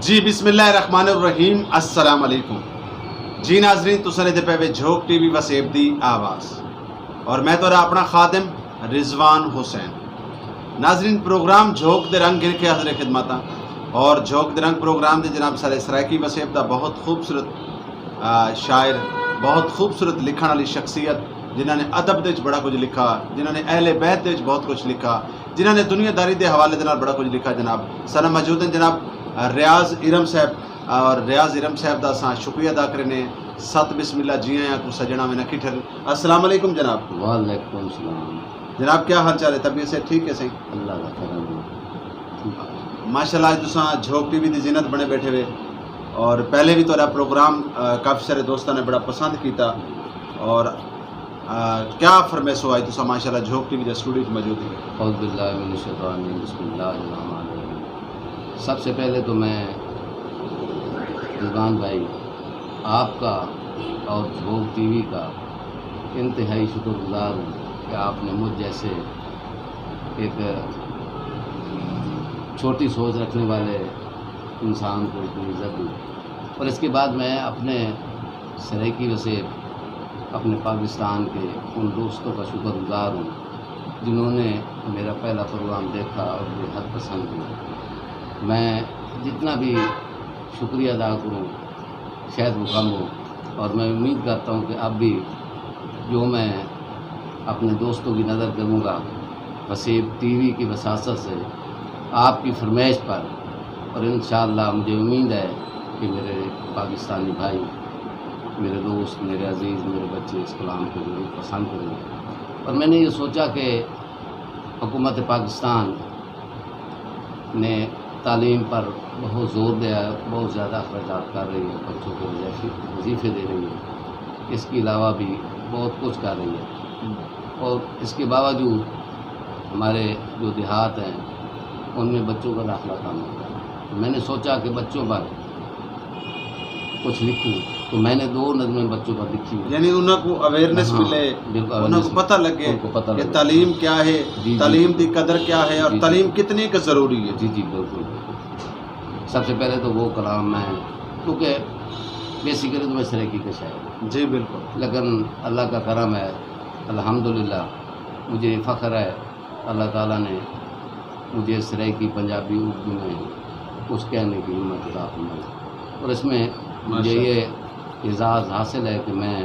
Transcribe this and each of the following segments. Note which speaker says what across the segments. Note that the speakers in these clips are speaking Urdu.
Speaker 1: جی بسم اللہ الرحمن الرحیم السلام علیکم جی ناظرین تساں دے پے جھوک ٹی وی وسیب دی آواز اور میں تو اپنا خادم رضوان حسین ناظرین پروگرام جھوک دے رنگ گر کے حاضر خدمتاں اور جھوک دے رنگ پروگرام دے جناب سارے سرائکی وسیب دا بہت خوبصورت شاعر بہت خوبصورت لکھن والی شخصیت جنہاں نے ادب دے بڑا کچھ لکھا جنہاں نے اہل بیت دے بہت کچھ لکھا جنہاں نے دنیا داری دے حوالے دے نال بڑا کچھ لکھا جناب سارے موجود ہیں جناب ریاض ارم صاحب اور ریاض ارم صاحب دا اساں شکریہ ادا کرنے ست بسم اللہ جی آیاں کو سجنا میں نہ کٹھر السلام علیکم جناب
Speaker 2: وعلیکم السلام
Speaker 1: جناب کیا حال چال ہے طبیعت سے ٹھیک ہے صحیح
Speaker 2: اللہ کا کرم
Speaker 1: ماشاءاللہ آج تساں جھوک ٹی وی دی زینت بنے بیٹھے ہوئے اور پہلے بھی تہاڈا پروگرام کافی سارے دوستاں نے بڑا پسند کیتا اور کیا فرمیس ہوا تساں ماشاءاللہ جھوک ٹی وی دے اسٹوڈیو وچ موجود ہیں
Speaker 2: اعوذ باللہ من الشیطان الرجیم بسم اللہ الرحمن الرحیم سب سے پہلے تو میں رضوان بھائی آپ کا اور جھوک ٹی وی کا انتہائی شکر گزار ہوں کہ آپ نے مجھ جیسے ایک چھوٹی سوچ رکھنے والے انسان کو اتنی عزت دی اور اس کے بعد میں اپنے سرائکی وسیب اپنے پاکستان کے ان دوستوں کا شکر گزار ہوں جنہوں نے میرا پہلا پروگرام دیکھا اور بے حد پسند کیا میں جتنا بھی شکریہ ادا کروں شاید وہ کم ہو اور میں امید کرتا ہوں کہ اب بھی جو میں اپنے دوستوں کی نظر کروں گا وسیب ٹی وی کی وساست سے آپ کی فرمائش پر اور انشاءاللہ مجھے امید ہے کہ میرے پاکستانی بھائی میرے دوست میرے عزیز میرے بچے اس کلام کو ضرور پسند کریں گے اور میں نے یہ سوچا کہ حکومت پاکستان نے تعلیم پر بہت زور دیا ہے بہت زیادہ اخراجات کر رہی ہے بچوں کو وظیفے دے رہی ہے اس کے علاوہ بھی بہت کچھ کر رہی ہے اور اس کے باوجود ہمارے جو دیہات ہیں ان میں بچوں کا داخلہ کم ہوتا ہے میں نے سوچا کہ بچوں پر کچھ لکھوں تو میں نے 2 نظمیں بچوں پر لکھی
Speaker 1: یعنی انہوں کو اویئرنیس ملے انہوں کو پتہ لگے کہ تعلیم کیا ہے تعلیم دی قدر کیا ہے اور تعلیم کتنی کا ضروری ہے
Speaker 2: جی بالکل سب سے پہلے تو وہ کلام میں کیونکہ بیسیکلی تو میں سرائکی کا شاعر
Speaker 1: جی بالکل
Speaker 2: لیکن اللہ کا کرم ہے الحمدللہ مجھے فخر ہے اللہ تعالیٰ نے مجھے سرائکی پنجابی اردو میں کچھ کہنے کی ہمت عطا فرمائی اور اس میں مجھے یہ اعزاز حاصل ہے کہ میں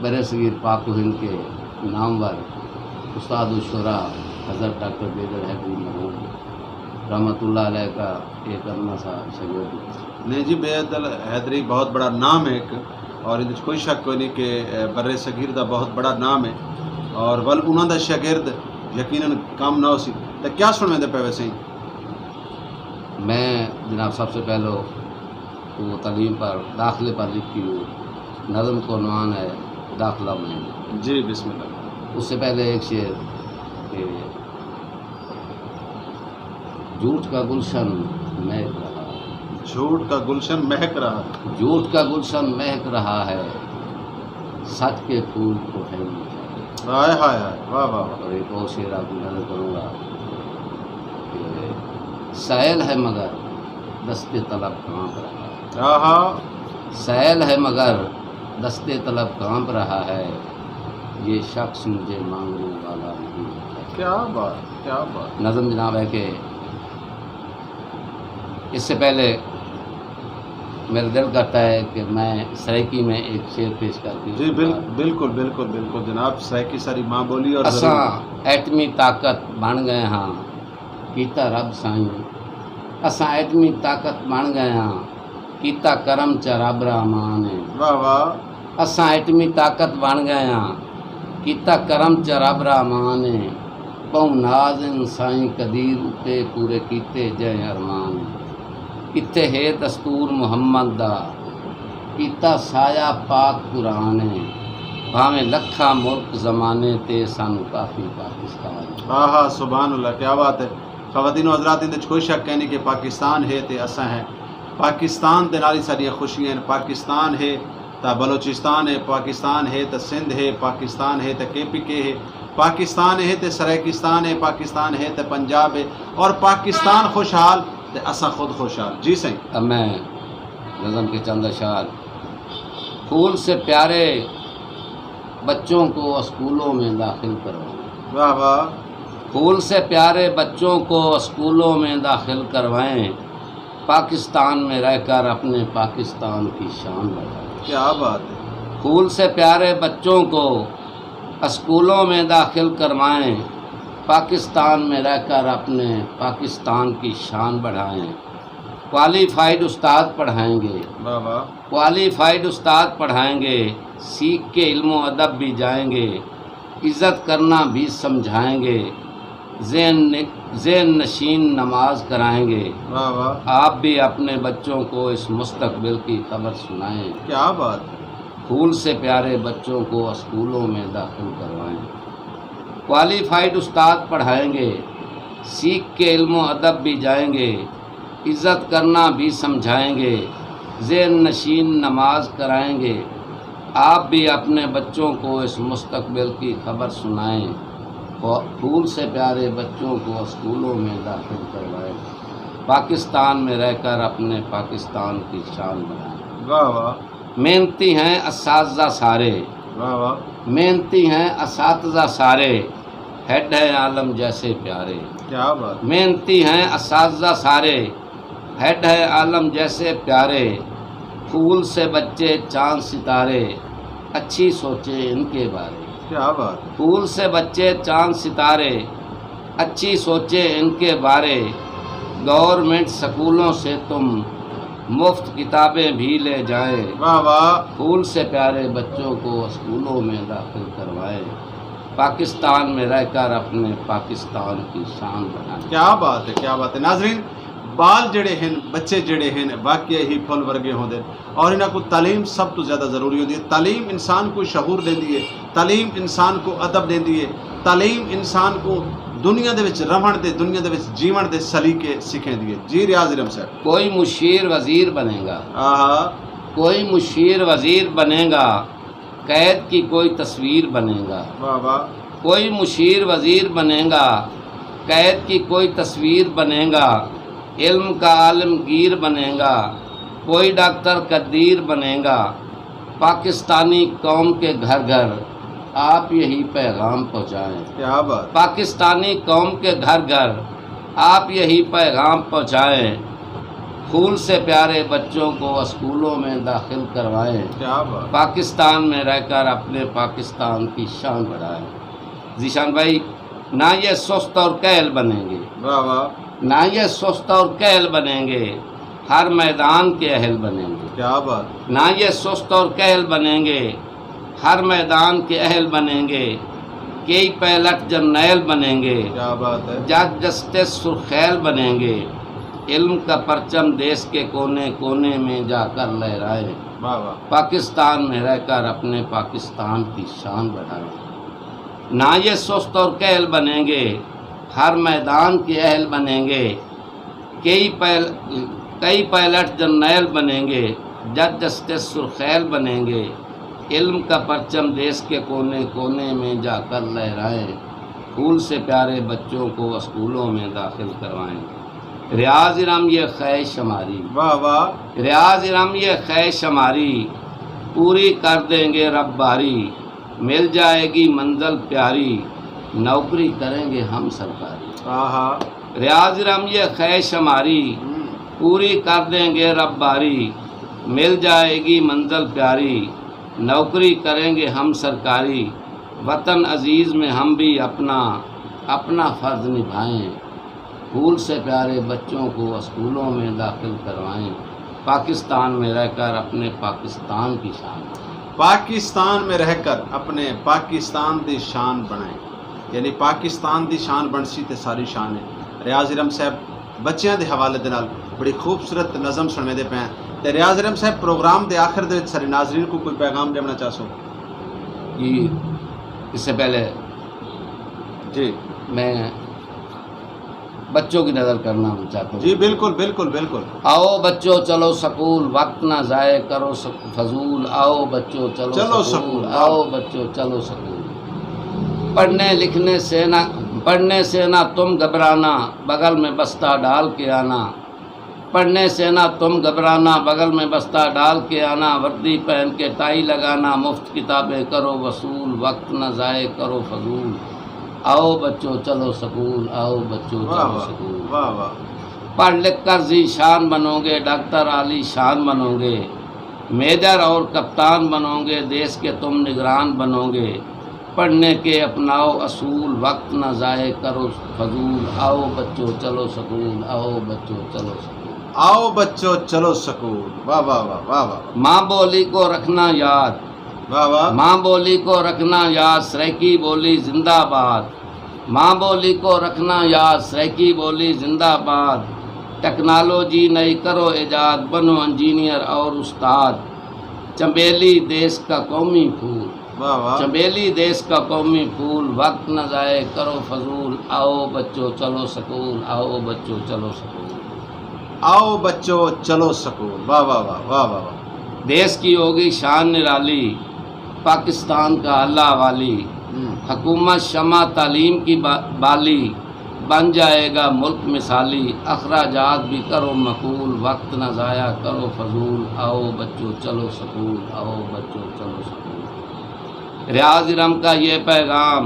Speaker 2: بر صغیر پاک و ہند کے نامور استاد الشراء حضرت ڈاکٹر بیدر حیدری مرحوم رحمۃ اللہ علیہ کا ایک اپنا سا شاگرد ہوں
Speaker 1: نہیں جی بیدر حیدری بہت بڑا نام ہے ایک اور اس کوئی شک کوئی نہیں کہ بر صغیر دا بہت بڑا نام ہے اور ول انہوں دا شاگرد یقیناً کام نہ ہو سی تو کیا سنیں دے پہ ویسے ہی
Speaker 2: میں جناب سب سے پہلے وہ تعلیم پر داخلے پر لکھی ہوئی نظم کو عنوان ہے داخلہ مہم
Speaker 1: جی بسم اللہ
Speaker 2: اس سے پہلے ایک شعر کہ جھوٹ کا گلشن مہک رہا
Speaker 1: جھوٹ کا گلشن مہک رہا
Speaker 2: جھوٹ کا گلشن مہک رہا ہے سچ کے پھول کو ہے
Speaker 1: ہائے ہائے ہائے واہ واہ
Speaker 2: اور ایک اور شعر آپ کی نظر کروں گا کہ سائل ہے مگر دستے طلب کانپ رہا سائل ہے مگر دستے طلب کانپ رہا ہے یہ شخص مجھے مانگنے والا نہیں
Speaker 1: کیا بات
Speaker 2: نظم جناب ہے کہ اس سے پہلے میرا دل کرتا ہے کہ میں سرائکی میں ایک شعر پیش کرتی ہوں
Speaker 1: جی بالکل بالکل بالکل جناب سرائکی ساری ماں بولی اور
Speaker 2: اساں ایٹمی طاقت بن گئے ہاں کیتا رب سائیں اساں ایٹمی طاقت بن گئے ہاں کیتا کرم چ رب رحمان
Speaker 1: واہ واہ
Speaker 2: اساں ایٹمی طاقت بن گئے ہاں کیتا کرم چ رب رحمان پاؤں نازن سائیں قدیر اتے پورے کیتے جے ارمان اتھے ہے دستور محمد دا کیتا سایہ پاک قرآن بھاویں لکھاں ملک زمانے تے سانو کافی پاکستان
Speaker 1: ہاں سبحان اللہ کیا بات ہے خواتین و حضرات ان کوئی شک نہیں کہ پاکستان ہے تے اساں ہیں پاکستان دے نال ساری خوشیاں ہیں پاکستان ہے تا بلوچستان ہے پاکستان ہے تا سندھ ہے پاکستان ہے تا KPK ہے پاکستان ہے تے سرائکستان ہے پاکستان ہے تے پنجاب ہے اور پاکستان خوشحال تے اسا خود خوشحال. جی صحیح.
Speaker 2: اب میں نظم کے چند اشعار. پھول سے پیارے بچوں کو اسکولوں میں داخل کروائیں.
Speaker 1: واہ واہ.
Speaker 2: پھول سے پیارے بچوں کو اسکولوں میں داخل کروائیں. پاکستان میں رہ کر اپنے پاکستان کی شان بڑھائیں.
Speaker 1: کیا بات ہے.
Speaker 2: پھول سے پیارے بچوں کو اسکولوں میں داخل کروائیں. پاکستان میں رہ کر اپنے پاکستان کی شان بڑھائیں. کوالیفائڈ استاد پڑھائیں گے.
Speaker 1: واہ واہ.
Speaker 2: کوالیفائڈ استاد پڑھائیں گے. سیکھ کے علم و ادب بھی جائیں گے. عزت کرنا بھی سمجھائیں گے. ذہن نشین نماز کرائیں گے.
Speaker 1: واہ واہ.
Speaker 2: آپ بھی اپنے بچوں کو اس مستقبل کی خبر سنائیں.
Speaker 1: کیا بات ہے.
Speaker 2: پھول سے پیارے بچوں کو اسکولوں میں داخل کروائیں. کوالیفائڈ استاد پڑھائیں گے. سیکھ کے علم و ادب بھی جائیں گے. عزت کرنا بھی سمجھائیں گے. ذہن نشین نماز کرائیں گے. آپ بھی اپنے بچوں کو اس مستقبل کی خبر سنائیں. پھول سے پیارے بچوں کو اسکولوں میں داخل کروائیں. پاکستان میں رہ کر اپنے پاکستان کی شان بڑھائیں.
Speaker 1: واہ واہ.
Speaker 2: محنتی ہیں اساتذہ سارے.
Speaker 1: واہ واہ.
Speaker 2: محنتی ہیں اساتذہ سارے. ہیڈ ہے عالم جیسے پیارے.
Speaker 1: کیا بات.
Speaker 2: محنتی ہیں اساتذہ سارے. ہیڈ ہے عالم جیسے پیارے. پھول سے بچے چاند ستارے. اچھی سوچے ان کے بارے.
Speaker 1: کیا بات.
Speaker 2: پھول سے بچے چاند ستارے. اچھی سوچے ان کے بارے. گورنمنٹ سکولوں سے تم مفت کتابیں بھی لے جائیں.
Speaker 1: واہ واہ.
Speaker 2: پھول سے پیارے بچوں کو اسکولوں میں داخل کروائیں. پاکستان میں رہ کر اپنے پاکستان کی شان بڑھائیں.
Speaker 1: کیا بات ہے. کیا بات ہے. ناظرین بال جڑے ہیں بچے جڑے ہیں واقعی ہی پھل ورگے ہوندے اور انہاں کو تعلیم سب تو زیادہ ضروری ہوندی ہے. تعلیم انسان کو شعور دیندی ہے. تعلیم انسان کو ادب دیندی ہے. تعلیم انسان کو دنیا دے وچ رہن دے دنیا دے وچ جیون دے سلیقے سکھیندی ہے. جی ریاض ارم صاحب.
Speaker 2: کوئی مشیر وزیر بنے گا.
Speaker 1: آہا.
Speaker 2: کوئی مشیر وزیر بنے گا. قید کی کوئی تصویر بنے گا.
Speaker 1: واہ واہ.
Speaker 2: کوئی مشیر وزیر بنے گا. قید کی کوئی تصویر بنے گا. علم کا عالمگیر بنے گا. کوئی ڈاکٹر قدیر بنے گا. پاکستانی قوم کے گھر گھر آپ یہی پیغام پہنچائیں.
Speaker 1: کیا بات.
Speaker 2: پاکستانی قوم کے گھر گھر آپ یہی پیغام پہنچائیں. پھول سے پیارے بچوں کو اسکولوں میں داخل کروائیں.
Speaker 1: کیا بات.
Speaker 2: پاکستان میں رہ کر اپنے پاکستان کی شان بڑھائیں. ذیشان بھائی نہ یہ سست اور کہل بنیں گے.
Speaker 1: واہ واہ.
Speaker 2: نہ یہ سست اور کہل بنیں گے. ہر میدان کے اہل بنیں گے.
Speaker 1: کیا بات.
Speaker 2: نہ یہ سست اور کہل بنیں گے. ہر میدان کے اہل بنیں گے. کئی پائلٹ جرنیل بنیں گے.
Speaker 1: کیا بات ہے.
Speaker 2: جج جسٹس سرخیل بنیں گے. علم کا پرچم دیس کے کونے کونے میں جا کر لہرائیں.
Speaker 1: واہ واہ.
Speaker 2: پاکستان میں رہ کر اپنے پاکستان کی شان بڑھائیں. نہ یہ سست اور کہل بنیں گے. ہر میدان کے اہل بنیں گے. کئی پائلٹ جرنیل بنیں گے. جج جسٹس سرخیل بنیں گے. علم کا پرچم دیس کے کونے کونے میں جا کر لہرائیں. پھول سے پیارے بچوں کو اسکولوں میں داخل کروائیں. ریاض ارم یہ خواہش ہماری.
Speaker 1: واہ واہ.
Speaker 2: ریاض ارم یہ خواہش ہماری. پوری کر دیں گے رب باری. مل جائے گی منزل پیاری. نوکری کریں گے ہم سرکاری.
Speaker 1: آہا.
Speaker 2: ریاض ارم یہ خواہش ہماری. پوری کر دیں گے رب باری. مل جائے گی منزل پیاری. نوکری کریں گے ہم سرکاری. وطن عزیز میں ہم بھی اپنا فرض نبھائیں. پھول سے پیارے بچوں کو اسکولوں میں داخل کروائیں. پاکستان میں رہ کر اپنے پاکستان کی شان.
Speaker 1: پاکستان میں رہ کر اپنے پاکستان دی شان بنائیں. یعنی پاکستان دی شان بنسی تے ساری شان ہے. ریاض ارم صاحب بچیاں دے حوالے دے نال بڑی خوبصورت نظم سننے دے پے ہیں. تے ریاض ارم صاحب پروگرام دے آخر دے سارے ناظرین کو کوئی پیغام دینا چاہسو؟
Speaker 2: جی اس سے پہلے
Speaker 1: جی
Speaker 2: میں بچوں کی نظر کرنا چاہتا ہوں.
Speaker 1: جی بالکل بالکل بالکل.
Speaker 2: آؤ بچوں چلو سکول. وقت نہ ضائع کرو فضول. آؤ بچوں چلو سکول. آؤ بچوں چلو سکول. پڑھنے سے نہ تم گھبرانا. بغل میں بستہ ڈال کے آنا. پڑھنے سے نہ تم گھبرانا، بغل میں بستہ ڈال کے آنا، وردی پہن کے ٹائی لگانا، مفت کتابیں کرو وصول، وقت نہ ضائع کرو فضول، آؤ بچوں چلو سکول، آؤ بچوں
Speaker 1: واہ
Speaker 2: چلو
Speaker 1: واہ
Speaker 2: سکول۔
Speaker 1: واہ واہ،
Speaker 2: پڑھ لکھ کر ذی شان بنو گے، ڈاکٹر عالی شان بنو گے، میجر اور کپتان بنو گے، دیس کے تم نگران بنو گے، پڑھنے کے اپناؤ اصول، وقت نہ ضائع کرو فضول، آؤ بچوں چلو سکول، آؤ بچوں چلو سکول۔
Speaker 1: آؤ بچوں چلو سکول، واہ واہ واہ واہ واہ
Speaker 2: ماں بولی کو رکھنا یاد،
Speaker 1: واہ واہ،
Speaker 2: ماں بولی کو رکھنا یاد، سریکی بولی زندہ باد، ماں بولی کو رکھنا یاد، سریکی بولی زندہ باد، ٹیکنالوجی نئی کرو ایجاد، بنو انجینئر اور استاد، چنبیلی دیس کا قومی پھول،
Speaker 1: واہ واہ،
Speaker 2: چنبیلی دیس کا قومی پھول، وقت نہ ضائع کرو فضول، آؤ بچوں چلو سکول، آؤ بچوں چلو سکول۔
Speaker 1: آؤ بچوں چلو سکول، واہ واہ واہ واہ واہ واہ،
Speaker 2: دیس کی ہوگی شان نرالی، پاکستان کا اللہ والی، حکومت شمع تعلیم کی بالی، بن جائے گا ملک مثالی، اخراجات بھی کرو مقبول، وقت نہ ضائع کرو فضول، آؤ بچوں چلو سکول، آؤ بچوں چلو سکول۔ ریاض ارم کا یہ پیغام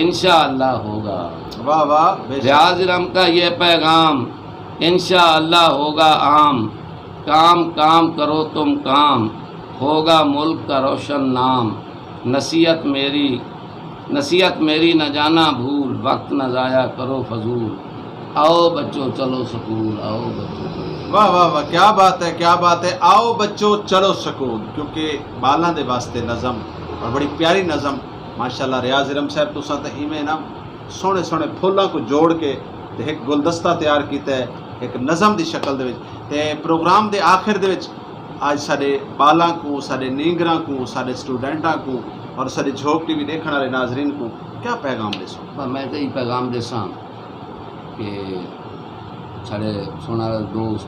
Speaker 2: انشاءاللہ ہوگا،
Speaker 1: واہ واہ، بے شک،
Speaker 2: ریاض ارم کا یہ پیغام انشاءاللہ ہوگا عام، کام کام کرو تم کام، ہوگا ملک کا روشن نام، نصیحت میری نہ جانا بھول، وقت نہ ضائع کرو فضول، آؤ بچوں چلو سکول، آؤ بچوں چلو سکول۔
Speaker 1: واہ واہ واہ، کیا بات ہے کیا بات ہے، آؤ بچوں چلو سکول، کیونکہ بالاں دے واسطے نظم اور بڑی پیاری نظم ماشاءاللہ ریاض ارم صاحب تساں تے ایویں نا سونے سونے پھولاں کو جوڑ کے تے ایک گلدستہ تیار کیتا ہے ایک نظم دی شکل دے وچ، تے پروگرام دے آخر دے وچ آج سارے بالاں کو، سارے نیگراں کو، سارے سٹوڈنٹاں کو اور سارے جھوک ٹی وی دیکھنے والے ناظرین کو کیا پیغام دے سو؟
Speaker 2: میں تو یہ پیغام دساں کہ سارے سننے والے دوست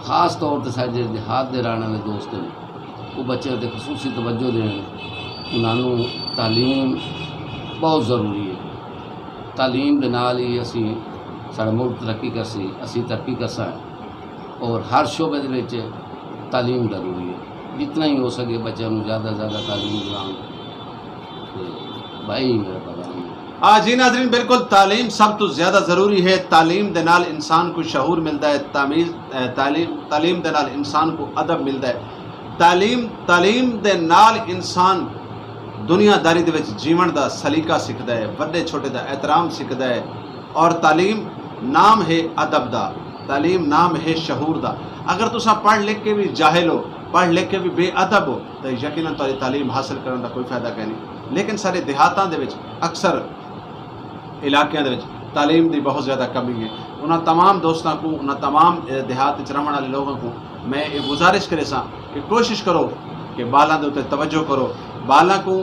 Speaker 2: خاص طور تے سارے جڑے دیہات دے رہنے والے دوست ہیں وہ بچے تے خصوصی توجہ دین، انہوں تعلیم بہت ضروری ہے، تعلیم دے نال ہی اسی سارا ملک ترقی کرسی، اسی ترقی کرساں، اور ہر شعبے دے وچ تعلیم ضروری ہے، جتنا ہی ہو سکے بچوں کو زیادہ سے زیادہ تعلیم دلاؤں، بھائی میرا پیغام ہے۔
Speaker 1: جی ناظرین، بالکل تعلیم سب تو زیادہ ضروری ہے، تعلیم دے نال انسان کو شعور ملتا ہے، تعلیم دے نال انسان کو ادب ملتا ہے، تعلیم دے نال انسان دنیا داری دے وچ جیون دا سلیقہ سکھدا ہے، بڑے چھوٹے دا احترام سکھدا ہے، اور تعلیم نام ہے ادب دا، تعلیم نام ہے شعور دا۔ اگر تساں پڑھ لکھ کے بھی جاہل ہو، پڑھ لکھ کے بھی بے ادب ہو تو یقیناً تاری تعلیم حاصل کرنے کا کوئی فائدہ کہ نہیں۔ لیکن سارے دیہاتاں دے وچ اکثر علاقیاں دے وچ تعلیم دی بہت زیادہ کمی ہے۔ انہاں تمام دوستاں کو، انہاں تمام دیہات وچ رہن والے لوگوں کو میں یہ گزارش کرے ساں کہ کوشش کرو کہ بالاں دے اوتے توجہ کرو، بالاں کو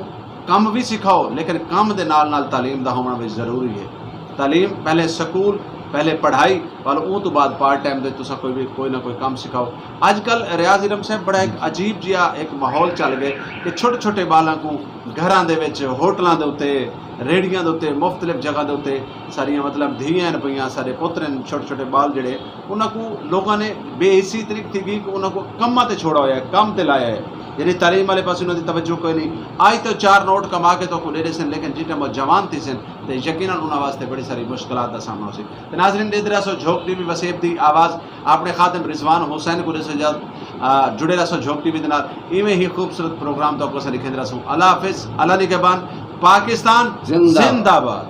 Speaker 1: کم بھی سکھاؤ لیکن کم دے نال نال تعلیم دا ہونا بھی ضروری ہے۔ تعلیم پہلے سکول، پہلے پڑھائی اور اون تو بعد پارٹ ٹائم دے تساں کوئی نہ کوئی کام سکھاؤ۔ آج کل ریاض ارم صاحب بڑا ایک عجیب جہا ایک ماحول چل گئے کہ چھوٹے چھوٹے بالاں کو گھراں دے وچ، ہوٹلاں دے اوتے، ریڑیاں دے اوتے، مختلف جگہ دے اوتے ساریاں مطلب دھیاں پیاں، سارے پوترن چھوٹے چھوٹے بال جڑے انہاں کو لوگاں نے بے حسی طریقے تھی گئی کہ انہاں کو کماں تے چھوڑا ہویا ہے، کم تے لایا ہے، یعنی تعلیم والے پاس انہوں نے توجہ کوئی نہیں۔ آج تو 4 نوٹ کما کے تو کو لے رہے سن، لیکن جتنے وہ جوان تھی سن تو یقیناً انہوں واسطے بڑی ساری مشکلات کا سامنا ہو سی۔ تو ناظرین دیکھ رہا سو جھوک ٹی وی وسیب دی آواز، اپنے خادم رضوان حسین کو جڑے رہا سو جھوک ٹی وی دے نال، ایویں ہی خوبصورت پروگرام تو کو سن لکھے رہا سو۔ اللہ حافظ، اللہ نگہبان، پاکستان زندہ باد۔